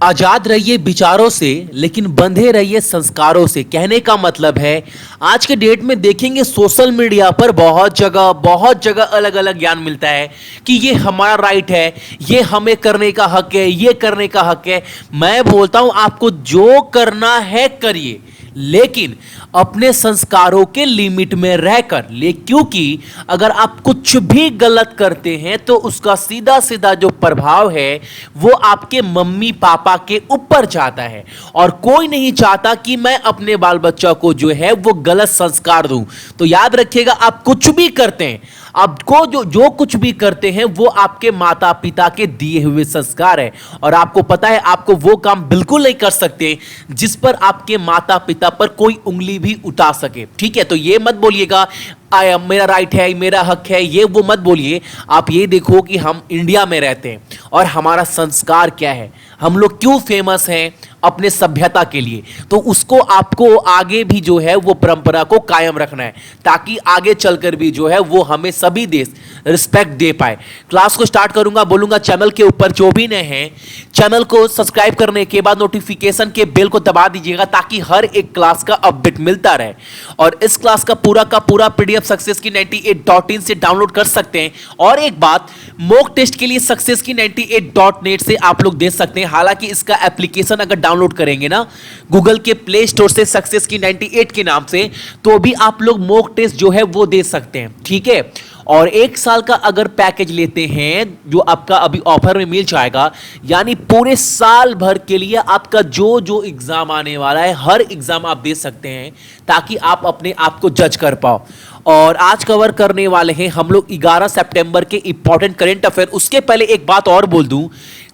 आजाद रहिए विचारों से लेकिन बंधे रहिए संस्कारों से। कहने का मतलब है आज के डेट में देखेंगे सोशल मीडिया पर बहुत जगह अलग अलग ज्ञान मिलता है कि ये हमारा राइट है, ये हमें करने का हक है, ये करने का हक है। मैं बोलता हूं आपको जो करना है करिए, लेकिन अपने संस्कारों के लिमिट में रहकर क्योंकि अगर आप कुछ भी गलत करते हैं तो उसका सीधा सीधा जो प्रभाव है वो आपके मम्मी पापा के ऊपर जाता है। और कोई नहीं चाहता कि मैं अपने बाल बच्चा को जो है वो गलत संस्कार दूं। तो याद रखिएगा, आप कुछ भी करते हैं, आपको जो कुछ भी करते हैं वो आपके माता पिता के दिए हुए संस्कार है। और आपको पता है आपको वो काम बिल्कुल नहीं कर सकते जिस पर आपके माता पिता पर कोई उंगली भी उठा सके। ठीक है, तो ये मत बोलिएगा मेरा राइट है, मेरा हक है, ये वो मत बोलिए। आप ये देखो कि हम इंडिया में रहते हैं और हमारा संस्कार क्या है, हम लोग क्यों फेमस हैं अपने सभ्यता के लिए। तो उसको आपको आगे भी जो है वो परंपरा को कायम रखना है ताकि आगे चलकर भी जो है वो हमें सभी देश रिस्पेक्ट दे पाए। क्लास को स्टार्ट करूंगा, बोलूंगा चैनल के ऊपर जो भी नए हैं चैनल को सब्सक्राइब करने के बाद नोटिफिकेशन के बेल को दबा दीजिएगा ताकि हर एक क्लास का अपडेट मिलता रहे। और इस क्लास का पूरा पीडीएफ सक्सेस की 98.in से डाउनलोड कर सकते हैं। और एक बात, मॉक टेस्ट के लिए सक्सेस की 98.net से आप लोग दे सकते हैं। हालांकि इसका एप्लीकेशन अगर डाउनलोड करेंगे ना गूगल के प्ले स्टोर से सक्सेस की 98 के नाम से, तो भी आप लोग मॉक टेस्ट जो है वो दे सकते हैं। ठीक है, और एक साल का अगर पैकेज लेते हैं जो आपका अभी ऑफर में मिल जाएगा, यानी पूरे साल भर के लिए आपका जो एग्जाम आने वाला है हर एग्जाम आप दे सकते हैं ताकि आप अपने आप को जज कर पाओ। और आज कवर करने वाले हैं हम लोग 11 सितंबर के इंपॉर्टेंट करंट अफेयर। उसके पहले एक बात और बोल दूं,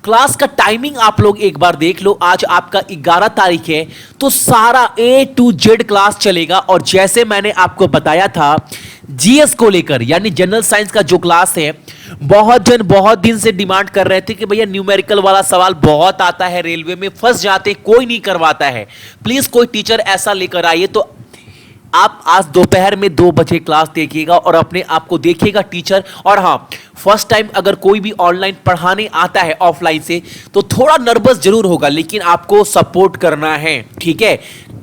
क्लास का टाइमिंग आप लोग एक बार देख लो। आज आपका 11 तारीख है तो सारा A to Z क्लास चलेगा। और जैसे मैंने आपको बताया था जीएस को लेकर, यानी जनरल साइंस का जो क्लास है, बहुत दिन से डिमांड कर रहे थे कि भैया न्यूमेरिकल वाला सवाल बहुत आता है, रेलवे में फंस जाते, कोई नहीं करवाता है, प्लीज कोई टीचर ऐसा लेकर आइए। तो आप आज दोपहर में 2 बजे क्लास देखिएगा और अपने आप को देखिएगा टीचर। और हाँ, फर्स्ट टाइम अगर कोई भी ऑनलाइन पढ़ाने आता है ऑफलाइन से तो थोड़ा नर्वस जरूर होगा, लेकिन आपको सपोर्ट करना है। ठीक है,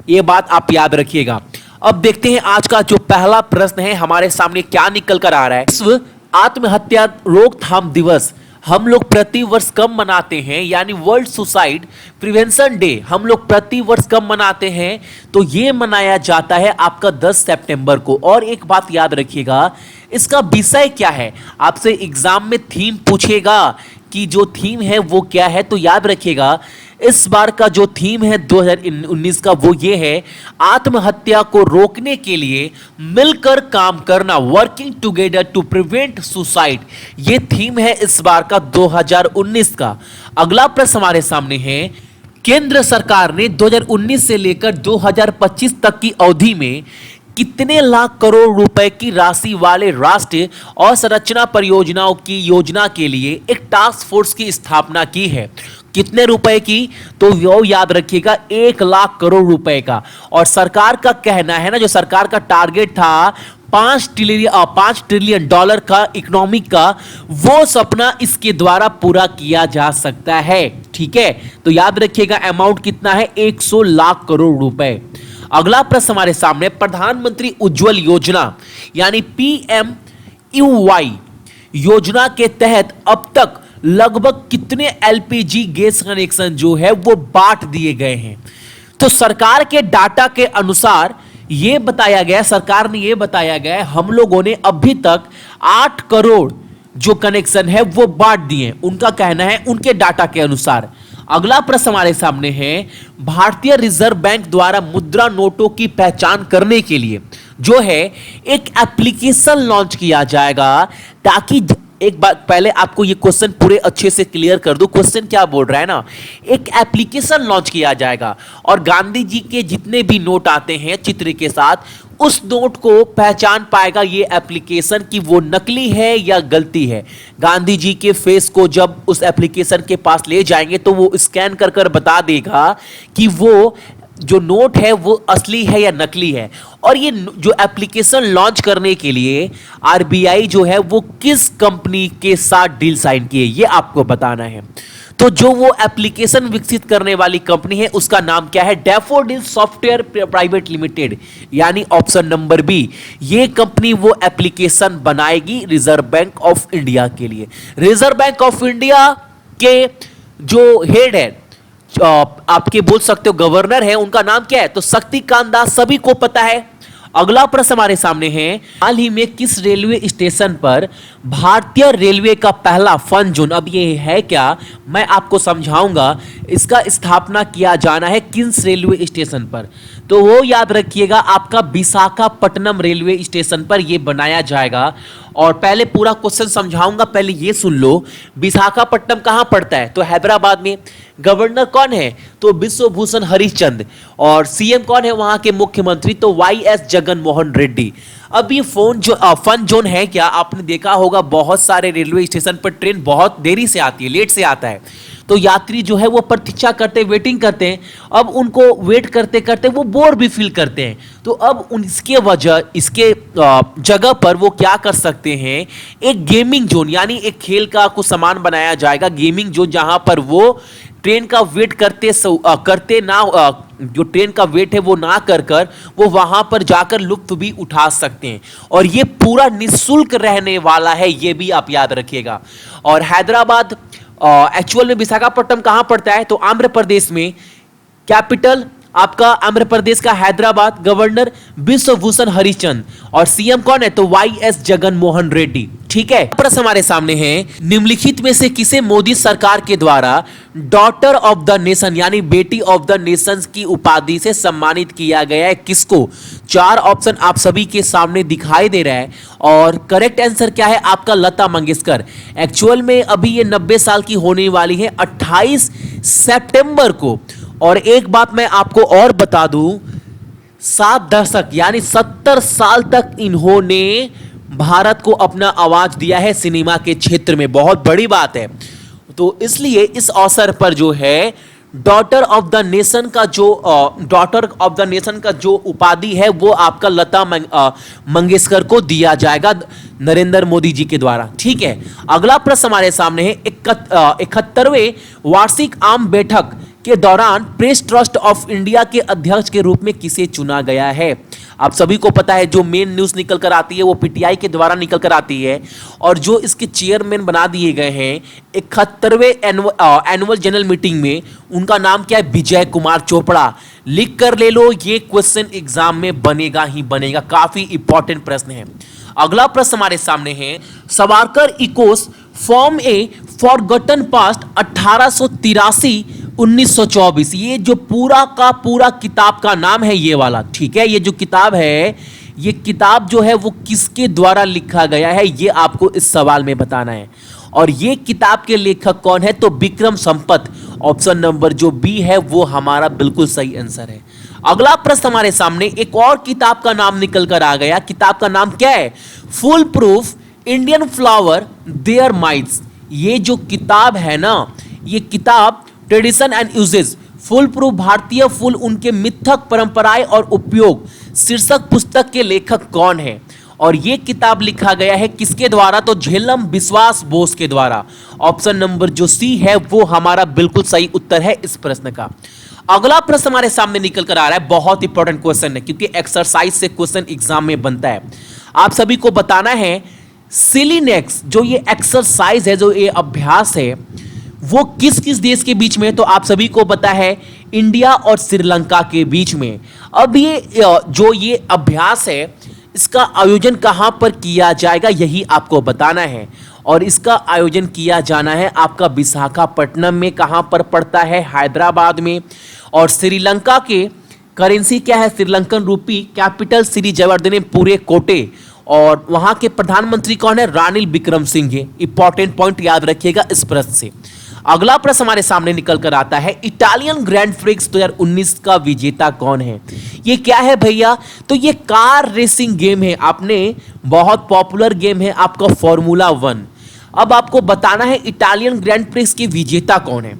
ये बात आप याद रखिएगा। अब देखते हैं आज का जो पहला प्रश्न है हमारे सामने क्या निकल कर आ रहा है। विश्व आत्महत्या रोकथाम दिवस हम लोग प्रति वर्ष कब मनाते हैं, यानी वर्ल्ड सुसाइड प्रिवेंशन डे हम लोग प्रति वर्ष कब मनाते हैं, तो ये मनाया जाता है आपका 10 सितंबर को। और एक बात याद रखिएगा, इसका विषय क्या है, आपसे एग्जाम में थीम पूछेगा कि जो थीम है वो क्या है। तो याद रखिएगा इस बार का जो थीम है 2019 का वो ये है, आत्महत्या को रोकने के लिए मिलकर काम करना, working together to prevent suicide. ये थीम है इस बार का 2019 का। अगला प्रश्न हमारे सामने है, केंद्र सरकार ने 2019 से लेकर 2025 तक की अवधि में कितने लाख करोड़ रुपए की राशि वाले राष्ट्रीय अवसंरचना परियोजनाओं की योजना के लिए एक टास्क फोर्स की स्थापना की है। कितने रुपए की, तो वो याद रखिएगा 1 लाख करोड़ रुपए का। और सरकार का कहना है ना, जो सरकार का टारगेट था 5 ट्रिलियन डॉलर का इकोनॉमी का, वो सपना इसके द्वारा पूरा किया जा सकता है। ठीक है, तो याद रखिएगा अमाउंट कितना है, 100 लाख करोड़ रुपए। अगला प्रश्न हमारे सामने, प्रधानमंत्री उज्जवल योजना यानी PMUY योजना के तहत अब तक लगभग कितने LPG गैस कनेक्शन जो है वो बांट दिए गए हैं। तो सरकार के डाटा के अनुसार ये बताया गया, सरकार ने ये बताया गया हम लोगों ने अभी तक 8 करोड़ जो कनेक्शन है वो बांट दिए, उनका कहना है उनके डाटा के अनुसार। अगला प्रश्न हमारे सामने है, भारतीय रिजर्व बैंक द्वारा मुद्रा नोटों की पहचान करने के लिए जो है एक एप्लीकेशन लॉन्च किया जाएगा। ताकि एक बात पहले आपको ये क्वेश्चन पूरे अच्छे से क्लियर कर दूं, क्वेश्चन क्या बोल रहा है ना, एक एप्लीकेशन लॉन्च किया जाएगा और गांधी जी के जितने भी नोट आते हैं चित्र के साथ, उस नोट को पहचान पाएगा ये एप्लीकेशन कि वो नकली है या गलती है। गांधी जी के फेस को जब उस एप्लीकेशन के पास ले जाएंगे तो वो स्कैन कर कर बता देगा कि वो जो नोट है वो असली है या नकली है। और ये जो एप्लीकेशन लॉन्च करने के लिए आरबीआई जो है वो किस कंपनी के साथ डील साइन की है ये आपको बताना है। तो जो वो एप्लीकेशन विकसित करने वाली कंपनी है उसका नाम क्या है? डैफोडिल सॉफ्टवेयर प्राइवेट लिमिटेड, यानी ऑप्शन नंबर बी। ये कंपनी वो एप्लीकेशन बनाएगी रिजर्व बैंक ऑफ इंडिया के लिए। रिजर्व बैंक ऑफ इंडिया के जो हेड है, आपके बोल सकते हो गवर्नर है, उनका नाम क्या है? तो शक्तिकांत दास, सभी को पता है। अगला प्रश्न हमारे सामने है, हाल ही में किस रेलवे स्टेशन पर भारतीय रेलवे का पहला फन जोन, अब ये है क्या मैं आपको समझाऊंगा, इसका स्थापना किया जाना है किस रेलवे स्टेशन पर? तो वो याद रखिएगा, आपका विशाखापट्टनम रेलवे स्टेशन पर ये बनाया जाएगा। और पहले पूरा क्वेश्चन समझाऊंगा, पहले ये सुन लो। विशाखापट्टनम कहां पड़ता है? तो हैदराबाद में। गवर्नर कौन है? तो विश्वभूषण हरिश्चंद्र। और सीएम कौन है वहां के? मुख्यमंत्री तो वाईएस जगन मोहन रेड्डी। अब ये फन जोन है क्या? आपने देखा होगा बहुत सारे रेलवे स्टेशन पर ट्रेन बहुत देरी से आती है, लेट से आता है, तो यात्री जो है वो प्रतीक्षा करते, वेटिंग करते हैं। अब उनको वेट करते करते वो बोर भी फील करते हैं। तो अब इसके जगह पर वो क्या कर सकते हैं, एक गेमिंग जोन यानी एक खेल का कुछ सामान बनाया जाएगा, गेमिंग जोन, जहां पर वो ट्रेन का वेट करते ना, जो ट्रेन का वेट है वो ना कर वो वहां पर जाकर लुत्फ भी उठा सकते हैं। और ये पूरा निःशुल्क रहने वाला है, ये भी आप याद रखिएगा। और हैदराबाद, एक्चुअल में विशाखापट्टनम कहां पड़ता है? तो आंध्र प्रदेश में। कैपिटल आपका आंध्र प्रदेश का हैदराबाद। गवर्नर विश्वभूषण हरिचंद। और सीएम कौन है? तो वाईएस जगन मोहन रेड्डी। ठीक है, प्रश्न हमारे सामने है, निम्नलिखित में से किसे मोदी सरकार के द्वारा डॉटर ऑफ द नेशन यानी बेटी ऑफ द नेशन की उपाधि से सम्मानित किया गया है? किसको? चार ऑप्शन आप सभी के सामने दिखाई दे रहा है और करेक्ट आंसर क्या है आपका? लता मंगेशकर। एक्चुअल में अभी ये 90 साल की होने वाली है 28 सितंबर को। और एक बात मैं आपको और बता दूं, 7 दशक यानी 70 साल तक इन्होंने भारत को अपना आवाज दिया है सिनेमा के क्षेत्र में, बहुत बड़ी बात है। तो इसलिए इस अवसर पर जो है डॉटर ऑफ द नेशन का जो उपाधि है वो आपका लता मंगेशकर को दिया जाएगा नरेंद्र मोदी जी के द्वारा। ठीक है, अगला प्रश्न हमारे सामने है, 71वें वार्षिक आम बैठक के दौरान प्रेस ट्रस्ट ऑफ इंडिया के अध्यक्ष के रूप में किसे चुना गया है? आप सभी को पता है जो मेन न्यूज निकल कर आती है वो पीटीआई के द्वारा निकल कर आती है। और जो इसके चेयरमैन बना दिए गए हैं 71वें एनुअल जनरल मीटिंग में, उनका नाम क्या है? विजय कुमार चोपड़ा। लिख कर ले लो, ये क्वेश्चन एग्जाम में बनेगा ही बनेगा, काफी इंपॉर्टेंट प्रश्न है। अगला प्रश्न हमारे सामने है, सावरकर इकोस फॉर्म ए फॉरगॉटन पास्ट 1883 1924, ये जो पूरा का पूरा किताब का नाम है ये वाला। ठीक है, ये जो किताब है, ये किताब जो है वो किसके द्वारा लिखा गया है ये आपको इस सवाल में बताना है। और ये किताब के लेखक कौन है? तो विक्रम संपत। ऑप्शन नंबर जो बी है वो हमारा बिल्कुल सही आंसर है। अगला प्रश्न हमारे सामने, एक और किताब का नाम निकल कर आ गया। किताब का नाम क्या है? Full proof Indian flower there mites. ये जो किताब है ना, ये किताब tradition and usages, full proof भारतीय फूल, उनके मिथक, परंपराएं और उपयोग शीर्षक पुस्तक के लेखक कौन है? और यह किताब लिखा गया है किसके द्वारा? तो झेलम विश्वास बोस के द्वारा। ऑप्शन नंबर जो सी है वो हमारा बिल्कुल सही उत्तर है इस प्रश्न का। अगला प्रश्न हमारे सामने निकल कर आ रहा है, बहुत इंपॉर्टेंट क्वेश्चन है क्योंकि एक्सरसाइज से क्वेश्चन एग्जाम में बनता है। आप सभी को बताना है सिलीनेक्स जो ये एक्सरसाइज है, जो ये अभ्यास है, वो किस किस देश के बीच में? तो आप सभी को पता है इंडिया और श्रीलंका के बीच में। अब ये जो ये अभ्यास है इसका आयोजन कहां पर किया जाएगा यही आपको बताना है। और इसका आयोजन किया जाना है आपका विशाखापट्टनम में। कहां पर पड़ता है? हैदराबाद में। और श्रीलंका के करेंसी क्या है? श्रीलंकन रूपी। कैपिटल श्री जयवर्धने पूरे कोटे। और वहां के प्रधानमंत्री कौन है? रानिल विक्रमसिंघे। इंपॉर्टेंट पॉइंट याद रखिएगा इस प्रश्न से। अगला प्रश्न हमारे सामने निकल कर आता है, इटालियन ग्रैंड प्रिक्स 2019 का विजेता कौन है? ये क्या है भैया? तो ये कार रेसिंग गेम है, आपने बहुत पॉपुलर गेम है आपका फॉर्मूला 1। अब आपको बताना है इटालियन ग्रैंड प्रिक्स के विजेता कौन है।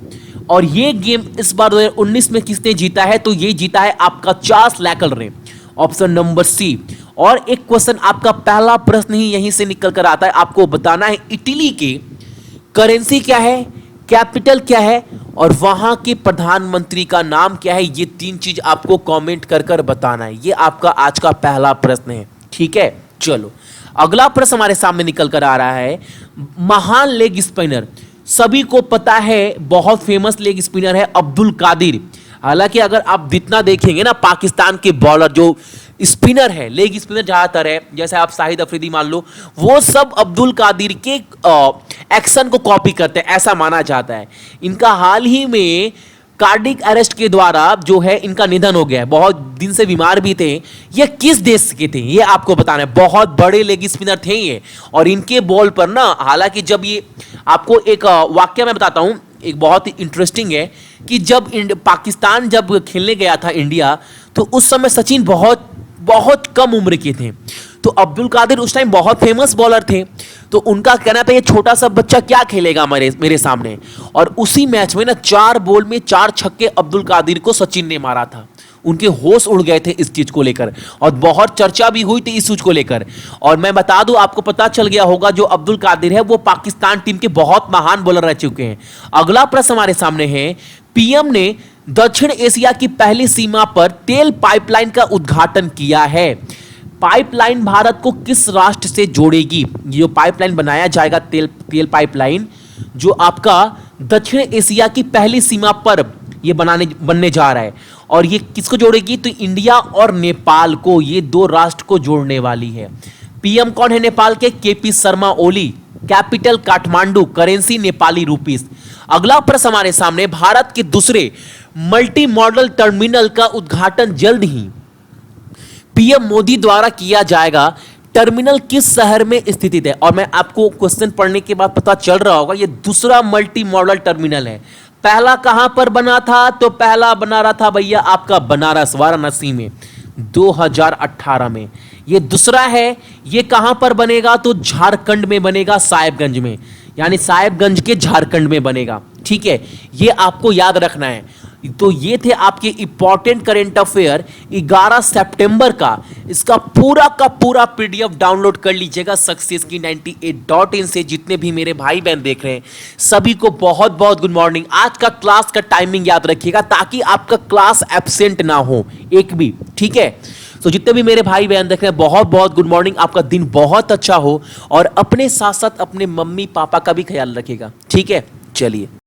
और ये गेम इस बार 2019 में किसने जीता है? तो ये जीता है आपका Charles Leclerc. Option number C. और एक क्वेश्चन आपका पहला प्रश्न ही यहीं से निकल कर आता है, आपको बताना है इटली के करेंसी क्या है? कैपिटल क्या है और वहां के प्रधानमंत्री का नाम क्या है, ये 3 चीज आपको कमेंट कर कर बताना है। ये आपका आज का पहला प्रश्न है, ठीक है। चलो अगला प्रश्न हमारे सामने निकल कर आ रहा है। महान लेग स्पिनर, सभी को पता है बहुत फेमस लेग स्पिनर है अब्दुल कादिर। हालांकि अगर आप जितना देखेंगे ना, पाकिस्तान के बॉलर जो स्पिनर है, लेग स्पिनर ज्यादातर है, जैसे आप शाहिद अफरीदी मान लो, वो सब अब्दुल कादिर के एक्शन को कॉपी करते हैं, ऐसा माना जाता है। इनका हाल ही में कार्डिक अरेस्ट के द्वारा जो है इनका निधन हो गया है। बहुत दिन से बीमार भी थे। ये किस देश के थे ये आपको बताना है। बहुत बड़े लेग स्पिनर थे ये, और इनके बॉल पर ना, हालांकि जब ये आपको एक वाक्य मैं बताता हूं, एक बहुत ही इंटरेस्टिंग है कि जब पाकिस्तान जब खेलने गया था इंडिया, तो उस समय सचिन बहुत बहुत कम उम्र के थे। तो अब्दुल कादिर उस टाइम बहुत फेमस बॉलर थे। तो उनका कहना था ये छोटा सा बच्चा क्या खेलेगा मेरे सामने। और उसी मैच में ना 4 बॉल में 4 छक्के अब्दुल कादिर को सचिन ने मारा था। उनके होश उड़ गए थे इस चीज को लेकर, और बहुत चर्चा भी हुई थी इस चीज को लेकर। और मैं बता दूं, आपको पता चल गया होगा, जो अब्दुल कादिर है वो पाकिस्तान टीम के बहुत महान बॉलर रह चुके हैं। अगला प्रश्न हमारे सामने है। पीएम ने दक्षिण एशिया की पहली सीमा पर तेल पाइपलाइन का उद्घाटन किया है। पाइपलाइन भारत को किस राष्ट्र से जोड़ेगी? ये जो पाइपलाइन बनाया जाएगा, तेल पाइपलाइन, जो आपका दक्षिण एशिया की पहली सीमा पर ये बनने जा रहा है, और ये किसको जोड़ेगी? तो इंडिया और नेपाल को, ये 2 राष्ट्र को जोड़ने वाली है। पीएम कौन है नेपाल के? KP Sharma Oli. Capital Kathmandu, currency Nepali rupees. अगला प्रश्न हमारे सामने। भारत के दूसरे मल्टी मॉडल टर्मिनल का उद्घाटन जल्द ही पीएम मोदी द्वारा किया जाएगा। टर्मिनल किस शहर में स्थित है? और मैं आपको क्वेश्चन पढ़ने के बाद पता चल रहा होगा, ये दूसरा मल्टी मॉडल टर्मिनल है। पहला कहां पर बना था? तो पहला बना रहा था भैया आपका बनारस, वाराणसी में, 2018 में। ये दूसरा है, ये कहां पर बनेगा? तो झारखंड में बनेगा, साहेबगंज में, यानी साहेबगंज के झारखंड में बनेगा, ठीक है। ये आपको याद रखना है। तो ये थे आपके इंपॉर्टेंट करेंट अफेयर 11 सितंबर का। इसका पूरा का पूरा पीडीएफ डाउनलोड कर लीजिएगा सक्सेस की 98.in से। जितने भी मेरे भाई बहन देख रहे हैं सभी को बहुत बहुत गुड मॉर्निंग। आज का क्लास का टाइमिंग याद रखिएगा ताकि आपका क्लास एब्सेंट ना हो एक भी, ठीक है। तो जितने भी मेरे भाई बहन देख रहे हैं बहुत बहुत गुड मॉर्निंग। आपका दिन बहुत अच्छा हो, और अपने साथ साथ अपने मम्मी पापा का भी ख्याल रखिएगा, ठीक है। चलिए।